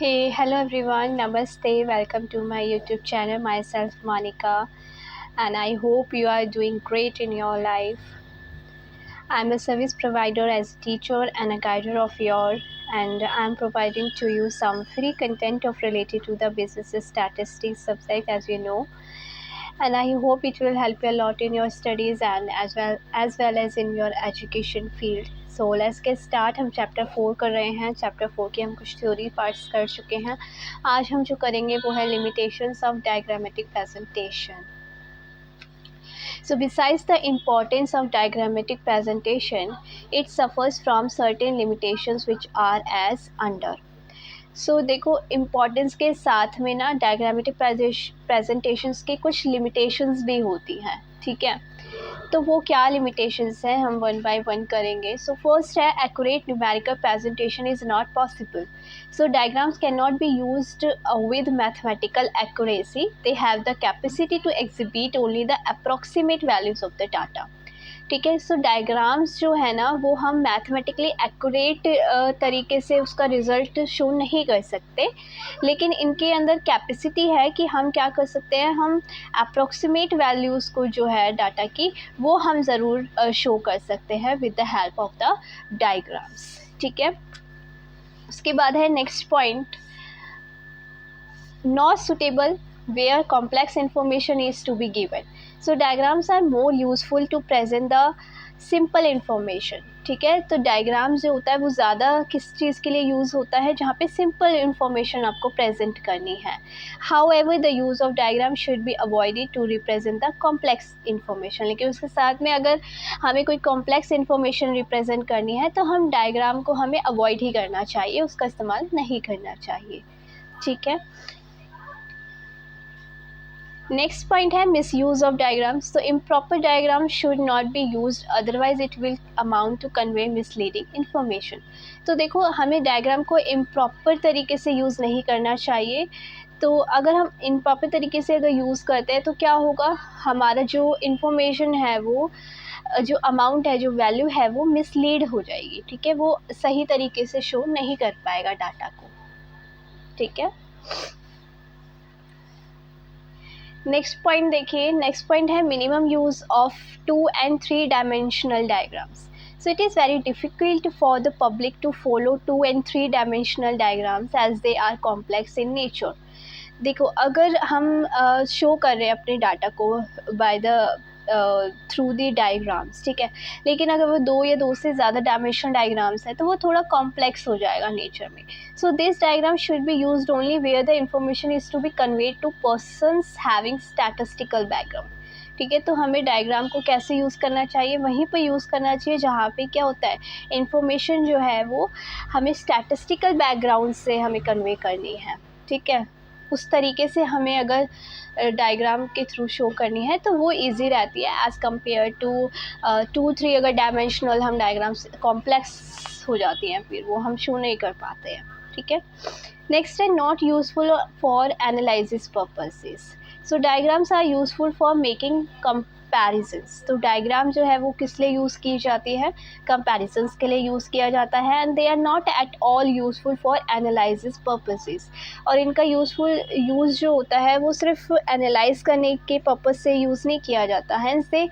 Hey, hello everyone, Namaste, welcome to my YouTube channel, myself Monica, and I hope you are doing great in your life. I'm a service provider as a teacher and a guider of your, and I'm providing to you some free content of related to the business statistics subject, as you know, and I hope it will help you a lot in your studies and as well as in your education field. So let's get start. हम chapter 4 कर रहे हैं। Chapter 4 के हम कुछ theory parts कर चुके हैं। आज हम जो करेंगे वो है limitations of diagrammatic presentation. So besides the importance of diagrammatic presentation, it suffers from certain limitations which are as under. So देखो इम्पोर्टेंस के साथ में ना डायग्रामेटिक प्रेजेंटेशंस की कुछ लिमिटेशंस भी होती हैं, ठीक है। तो वो क्या लिमिटेशंस हैं हम वन बाय वन करेंगे। सो फर्स्ट है accurate numerical presentation is not possible. So diagrams can not be used with mathematical accuracy, they have the capacity to exhibit only the approximate values of the data, ठीक है। सो diagrams जो है ना वो हम mathematically accurate तरीके से उसका रिज़ल्ट शो नहीं कर सकते, लेकिन इनके अंदर कैपेसिटी है कि हम क्या कर सकते हैं, हम अप्रॉक्सीमेट वैल्यूज़ को जो है डाटा की वो हम ज़रूर शो कर सकते हैं with the help of the diagrams, ठीक है। उसके बाद है next point, not suitable where complex information is to be given. So diagrams are more useful to present the simple information, ठीक है। तो डायग्राम्स जो होता है वो ज़्यादा किस चीज़ के लिए यूज़ होता है, जहाँ पे सिंपल इंफॉर्मेशन आपको प्रेजेंट करनी है। However the use of diagram should be avoided to represent the complex information. लेकिन उसके साथ में अगर हमें कोई कॉम्प्लेक्स इंफॉर्मेशन रिप्रेजेंट करनी है तो हम डायग्राम को हमें अवॉइड ही करना चाहिए, उसका इस्तेमाल नहीं करना चाहिए, ठीक है। नेक्स्ट पॉइंट है मिस यूज़ ऑफ डायग्राम्स। तो improper diagram should not be used, otherwise it will amount to convey misleading information. तो देखो हमें डायग्राम को इम्प्रॉपर तरीके से यूज़ नहीं करना चाहिए। तो अगर हम इम्प्रॉपर तरीके से अगर यूज़ करते हैं तो क्या होगा, हमारा जो इन्फॉर्मेशन है वो जो अमाउंट है, जो वैल्यू है वो मिसलीड हो जाएगी, ठीक है। वो सही तरीके से शो नहीं कर पाएगा डाटा को, ठीक है। नेक्स्ट पॉइंट देखिए, नेक्स्ट पॉइंट है minimum use of 2 and 3 dimensional diagrams. So it is very difficult for the public to follow 2 and 3 dimensional diagrams as they are complex in nature. देखो अगर हम शो कर रहे हैं अपने डाटा को by the through the diagrams, ठीक है, लेकिन अगर वो 2 या 2 से ज़्यादा डायमेंशनल डायग्राम्स है तो वो थोड़ा कॉम्प्लेक्स हो जाएगा नेचर में। So this diagram should be used only where the information is to be conveyed to persons having statistical background, ठीक है। तो हमें डायग्राम को कैसे यूज़ करना चाहिए, वहीं पर यूज़ करना चाहिए जहाँ पे क्या होता है, इन्फॉर्मेशन जो है वो हमें स्टैटिस्टिकल बैकग्राउंड से हमें कन्वे करनी है, ठीक है। उस तरीके से हमें अगर डायग्राम के थ्रू शो करनी है तो वो इजी रहती है एज़ कम्पेयर टू 2-3 अगर डायमेंशनल हम डायग्राम्स कॉम्प्लेक्स हो जाती हैं, फिर वो हम शो नहीं कर पाते हैं, ठीक है। नेक्स्ट है not useful for analysis purposes. So diagrams are useful for making comparisons. तो डायग्राम जो है वो किस लिए यूज़ की जाती है, कंपैरिजंस के लिए यूज़ किया जाता है, and they are not at all useful for analysis purposes. और इनका यूज़ जो होता है वो सिर्फ एनालाइज करने के पर्पज़ से यूज़ नहीं किया जाता है, इनसे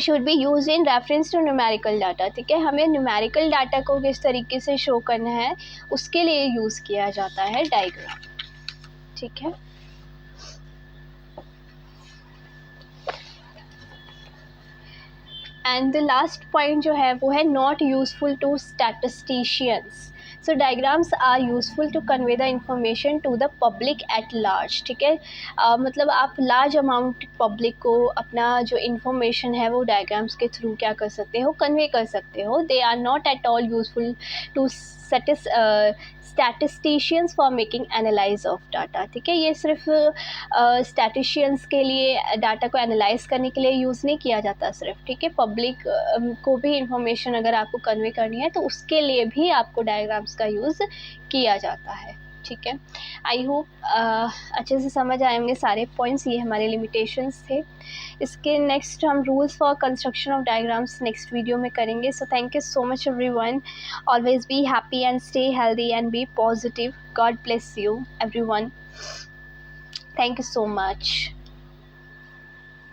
should be use in reference to numerical data, ठीक है। हमें न्यूमेरिकल डाटा को किस तरीके से शो करना है उसके लिए यूज़ किया जाता है डायग्राम, ठीक है। एंड द लास्ट पॉइंट जो है वो है not useful to statisticians. So diagrams are useful to convey the information to the public at large, ठीक है। मतलब आप लार्ज अमाउंट पब्लिक को अपना जो इन्फॉर्मेशन है वो डायग्राम्स के थ्रू क्या कर सकते हो, कन्वे कर सकते हो। They are not at all useful to statisticians for making analyse of data, ठीक है। ये सिर्फ स्टैटिशियंस के लिए डाटा को एनालाइज करने के लिए यूज़ नहीं किया जाता सिर्फ, ठीक है। पब्लिक को भी इंफॉर्मेशन अगर आपको कन्वे करनी है तो उसके लिए भी आपको डायग्राम्स का यूज़ किया जाता है, ठीक है। आई होप अच्छे से समझ आए होंगे सारे पॉइंट्स, ये हमारे लिमिटेशंस थे। इसके नेक्स्ट हम rules for construction of diagrams next video में करेंगे। So thank you so much everyone, always be happy and stay healthy and be positive. God bless you everyone, thank you so much.